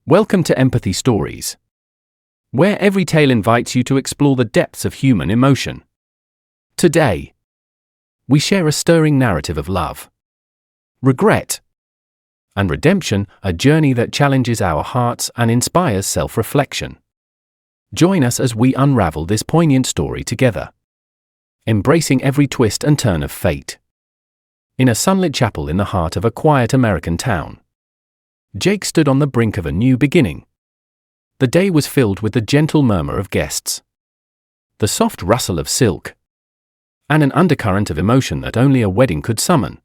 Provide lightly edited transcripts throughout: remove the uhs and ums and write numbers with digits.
Welcome to Empathy Stories, where every tale invites you to explore the depths of human emotion. Today, we share a stirring narrative of love, regret, and redemption, a journey that challenges our hearts and inspires self-reflection. Join us as we unravel this poignant story together, embracing every twist and turn of fate. In a sunlit chapel in the heart of a quiet American town, Jake stood on the brink of a new beginning. The day was filled with the gentle murmur of guests, the soft rustle of silk, and an undercurrent of emotion that only a wedding could summon.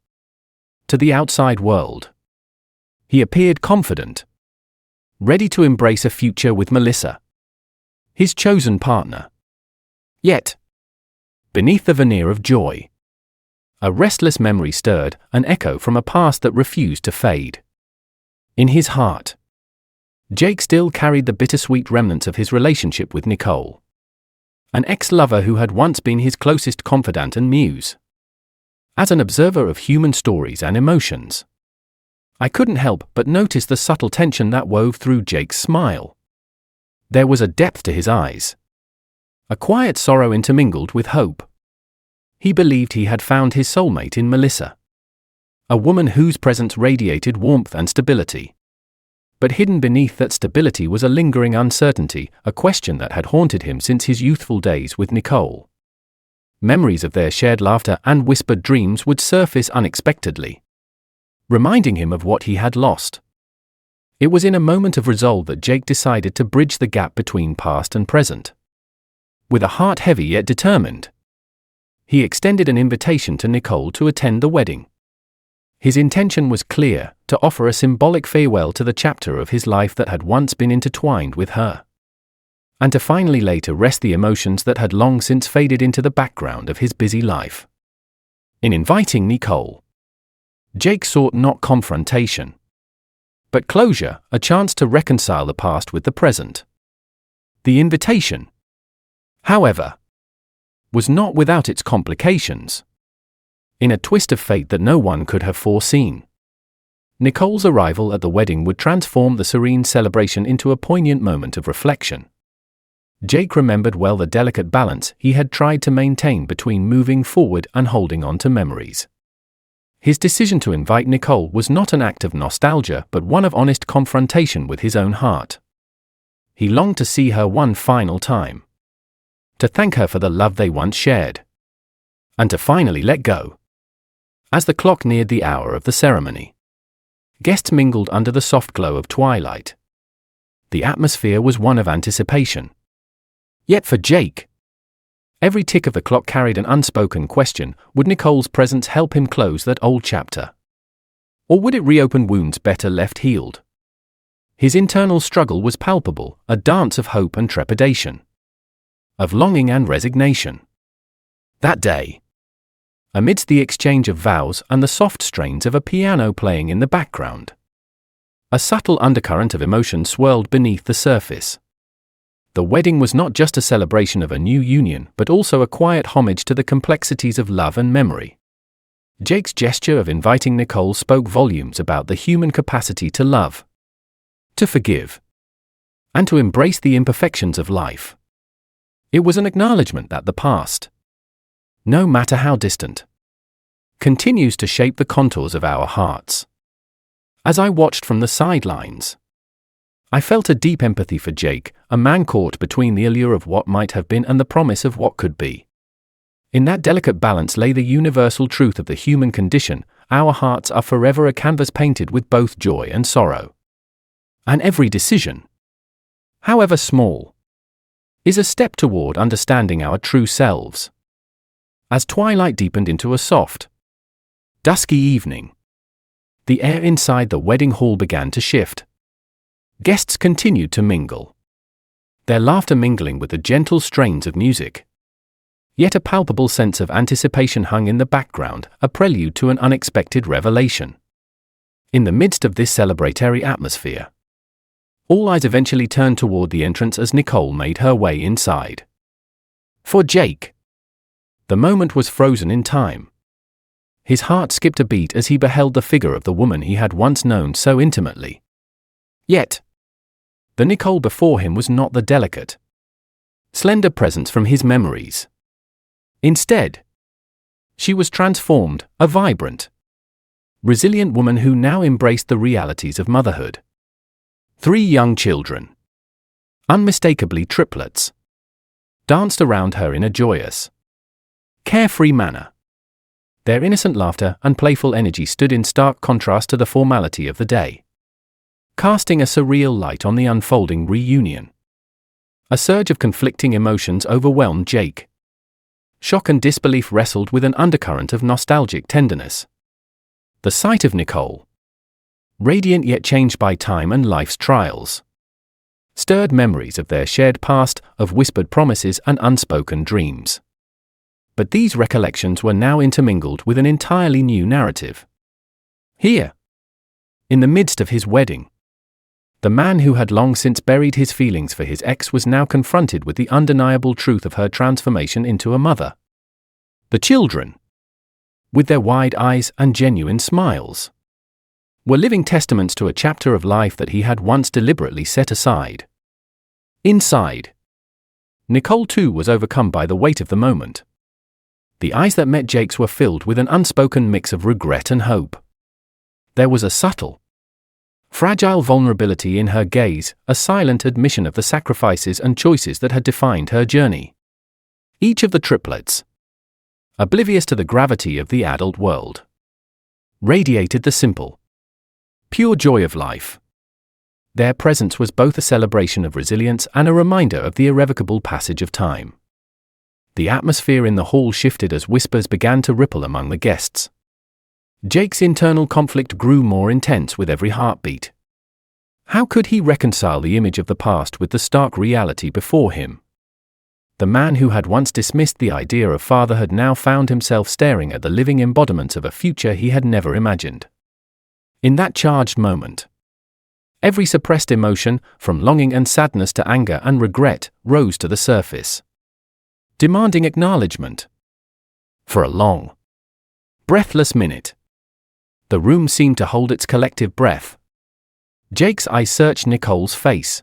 To the outside world, he appeared confident, ready to embrace a future with Melissa, his chosen partner. Yet, beneath the veneer of joy, a restless memory stirred, an echo from a past that refused to fade. In his heart, Jake still carried the bittersweet remnants of his relationship with Nicole, an ex-lover who had once been his closest confidant and muse. As an observer of human stories and emotions, I couldn't help but notice the subtle tension that wove through Jake's smile. There was a depth to his eyes, a quiet sorrow intermingled with hope. He believed he had found his soulmate in Melissa, a woman whose presence radiated warmth and stability. But hidden beneath that stability was a lingering uncertainty, a question that had haunted him since his youthful days with Nicole. Memories of their shared laughter and whispered dreams would surface unexpectedly, reminding him of what he had lost. It was in a moment of resolve that Jake decided to bridge the gap between past and present. With a heart heavy yet determined, he extended an invitation to Nicole to attend the wedding. His intention was clear, to offer a symbolic farewell to the chapter of his life that had once been intertwined with her, and to finally lay to rest the emotions that had long since faded into the background of his busy life. In inviting Nicole, Jake sought not confrontation, but closure, a chance to reconcile the past with the present. The invitation, however, was not without its complications. In a twist of fate that no one could have foreseen, Nicole's arrival at the wedding would transform the serene celebration into a poignant moment of reflection. Jake remembered well the delicate balance he had tried to maintain between moving forward and holding on to memories. His decision to invite Nicole was not an act of nostalgia but one of honest confrontation with his own heart. He longed to see her one final time, to thank her for the love they once shared, and to finally let go. As the clock neared the hour of the ceremony, guests mingled under the soft glow of twilight. The atmosphere was one of anticipation. Yet for Jake, every tick of the clock carried an unspoken question: would Nicole's presence help him close that old chapter? Or would it reopen wounds better left healed? His internal struggle was palpable, a dance of hope and trepidation, of longing and resignation. That day, amidst the exchange of vows and the soft strains of a piano playing in the background, a subtle undercurrent of emotion swirled beneath the surface. The wedding was not just a celebration of a new union, but also a quiet homage to the complexities of love and memory. Jake's gesture of inviting Nicole spoke volumes about the human capacity to love, to forgive, and to embrace the imperfections of life. It was an acknowledgement that the past, no matter how distant, continues to shape the contours of our hearts. As I watched from the sidelines, I felt a deep empathy for Jake, a man caught between the allure of what might have been and the promise of what could be. In that delicate balance lay the universal truth of the human condition: our hearts are forever a canvas painted with both joy and sorrow. And every decision, however small, is a step toward understanding our true selves. As twilight deepened into a soft, dusky evening, the air inside the wedding hall began to shift. Guests continued to mingle, their laughter mingling with the gentle strains of music. Yet a palpable sense of anticipation hung in the background, a prelude to an unexpected revelation. In the midst of this celebratory atmosphere, all eyes eventually turned toward the entrance as Nicole made her way inside. For Jake, the moment was frozen in time. His heart skipped a beat as he beheld the figure of the woman he had once known so intimately. Yet, The Nicole before him was not the delicate, slender presence from his memories. Instead, she was transformed, a vibrant, resilient woman who now embraced the realities of motherhood. 3 young children, unmistakably triplets, danced around her in a joyous, carefree manner. Their innocent laughter and playful energy stood in stark contrast to the formality of the day, casting a surreal light on the unfolding reunion. A surge of conflicting emotions overwhelmed Jake. Shock and disbelief wrestled with an undercurrent of nostalgic tenderness. The sight of Nicole, radiant yet changed by time and life's trials, stirred memories of their shared past, of whispered promises and unspoken dreams. But these recollections were now intermingled with an entirely new narrative. Here, in the midst of his wedding, the man who had long since buried his feelings for his ex was now confronted with the undeniable truth of her transformation into a mother. The children, with their wide eyes and genuine smiles, were living testaments to a chapter of life that he had once deliberately set aside. Inside, Nicole too was overcome by the weight of the moment. The eyes that met Jake's were filled with an unspoken mix of regret and hope. There was a subtle, fragile vulnerability in her gaze, a silent admission of the sacrifices and choices that had defined her journey. Each of the triplets, oblivious to the gravity of the adult world, radiated the simple, pure joy of life. Their presence was both a celebration of resilience and a reminder of the irrevocable passage of time. The atmosphere in the hall shifted as whispers began to ripple among the guests. Jake's internal conflict grew more intense with every heartbeat. How could he reconcile the image of the past with the stark reality before him? The man who had once dismissed the idea of fatherhood now found himself staring at the living embodiments of a future he had never imagined. In that charged moment, every suppressed emotion, from longing and sadness to anger and regret, rose to the surface, demanding acknowledgement. For a long, breathless minute, the room seemed to hold its collective breath. Jake's eyes searched Nicole's face,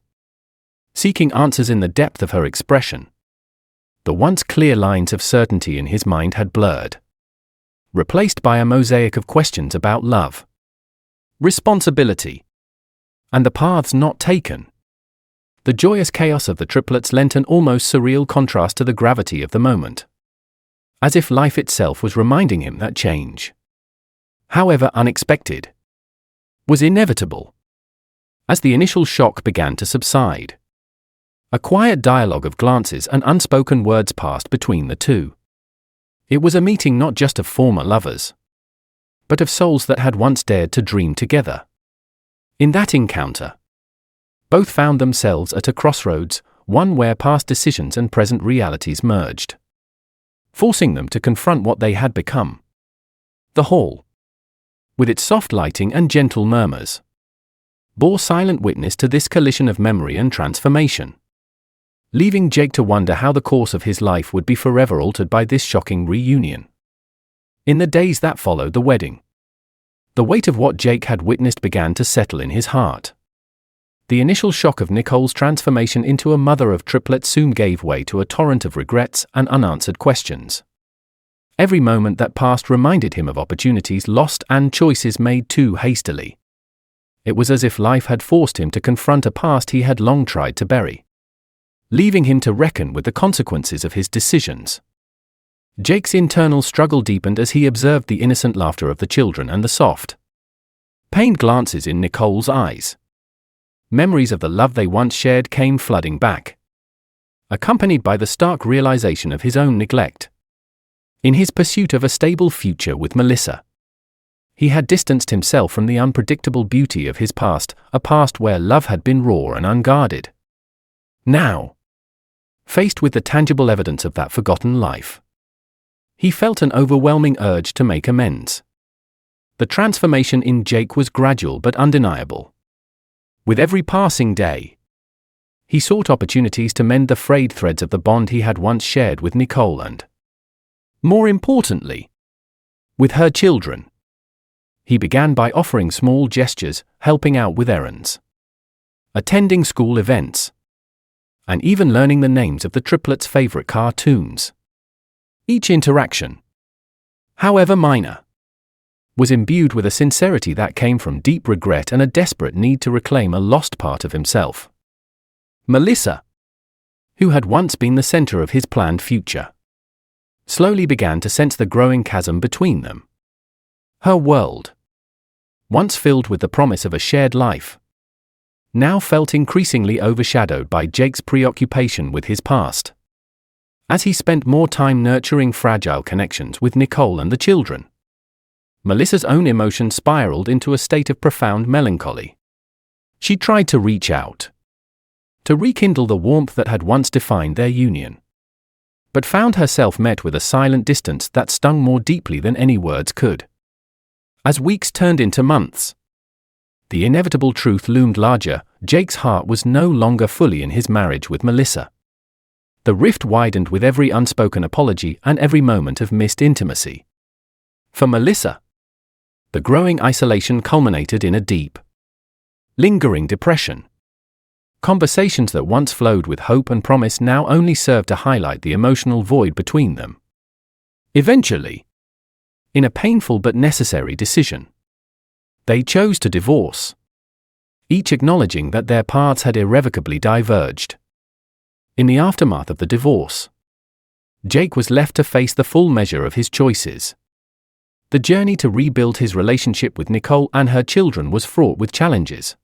seeking answers in the depth of her expression. The once clear lines of certainty in his mind had blurred, replaced by a mosaic of questions about love, responsibility, and the paths not taken. The joyous chaos of the triplets lent an almost surreal contrast to the gravity of the moment, as if life itself was reminding him that change, however unexpected, was inevitable. As the initial shock began to subside, a quiet dialogue of glances and unspoken words passed between the two. It was a meeting not just of former lovers, but of souls that had once dared to dream together. In that encounter, both found themselves at a crossroads, one where past decisions and present realities merged, forcing them to confront what they had become. The hall, with its soft lighting and gentle murmurs, bore silent witness to this collision of memory and transformation, leaving Jake to wonder how the course of his life would be forever altered by this shocking reunion. In the days that followed the wedding, the weight of what Jake had witnessed began to settle in his heart. The initial shock of Nicole's transformation into a mother of triplets soon gave way to a torrent of regrets and unanswered questions. Every moment that passed reminded him of opportunities lost and choices made too hastily. It was as if life had forced him to confront a past he had long tried to bury, leaving him to reckon with the consequences of his decisions. Jake's internal struggle deepened as he observed the innocent laughter of the children and the soft, pained glances in Nicole's eyes. Memories of the love they once shared came flooding back, accompanied by the stark realization of his own neglect. In his pursuit of a stable future with Melissa, he had distanced himself from the unpredictable beauty of his past, a past where love had been raw and unguarded. Now, faced with the tangible evidence of that forgotten life, he felt an overwhelming urge to make amends. The transformation in Jake was gradual but undeniable. With every passing day, he sought opportunities to mend the frayed threads of the bond he had once shared with Nicole and, more importantly, with her children. He began by offering small gestures, helping out with errands, attending school events, and even learning the names of the triplets' favorite cartoons. Each interaction, however minor, was imbued with a sincerity that came from deep regret and a desperate need to reclaim a lost part of himself. Melissa, who had once been the center of his planned future, slowly began to sense the growing chasm between them. Her world, once filled with the promise of a shared life, now felt increasingly overshadowed by Jake's preoccupation with his past. As he spent more time nurturing fragile connections with Nicole and the children, Melissa's own emotions spiraled into a state of profound melancholy. She tried to reach out, to rekindle the warmth that had once defined their union, but found herself met with a silent distance that stung more deeply than any words could. As weeks turned into months, the inevitable truth loomed larger. Jake's heart was no longer fully in his marriage with Melissa. The rift widened with every unspoken apology and every moment of missed intimacy. For Melissa, the growing isolation culminated in a deep, lingering depression. Conversations that once flowed with hope and promise now only served to highlight the emotional void between them. Eventually, in a painful but necessary decision, they chose to divorce, each acknowledging that their paths had irrevocably diverged. In the aftermath of the divorce, Jake was left to face the full measure of his choices. The journey to rebuild his relationship with Nicole and her children was fraught with challenges.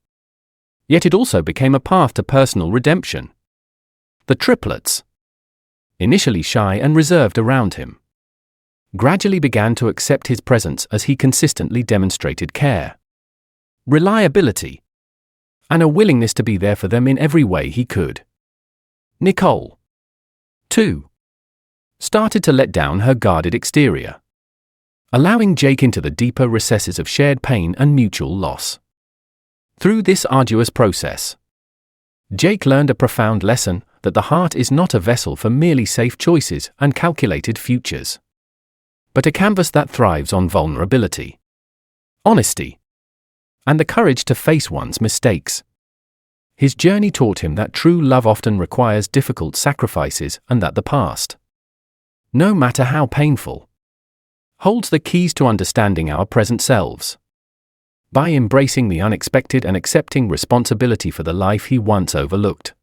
Yet it also became a path to personal redemption. The triplets, initially shy and reserved around him, gradually began to accept his presence as he consistently demonstrated care, reliability, and a willingness to be there for them in every way he could. Nicole, too, started to let down her guarded exterior, allowing Jake into the deeper recesses of shared pain and mutual loss. Through this arduous process, Jake learned a profound lesson that the heart is not a vessel for merely safe choices and calculated futures, but a canvas that thrives on vulnerability, honesty, and the courage to face one's mistakes. His journey taught him that true love often requires difficult sacrifices and that the past, no matter how painful, holds the keys to understanding our present selves. By embracing the unexpected and accepting responsibility for the life he once overlooked,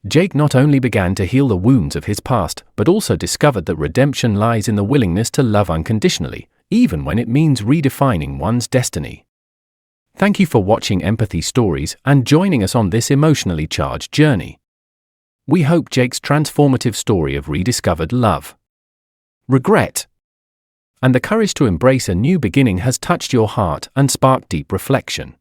Jake not only began to heal the wounds of his past, but also discovered that redemption lies in the willingness to love unconditionally, even when it means redefining one's destiny. Thank you for watching Empathy Stories and joining us on this emotionally charged journey. We hope Jake's transformative story of rediscovered love, regret, and the courage to embrace a new beginning has touched your heart and sparked deep reflection.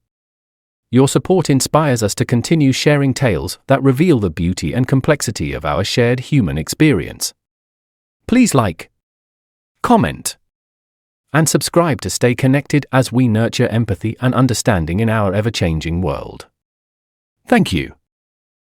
Your support inspires us to continue sharing tales that reveal the beauty and complexity of our shared human experience. Please like, comment, and subscribe to stay connected as we nurture empathy and understanding in our ever-changing world. Thank you.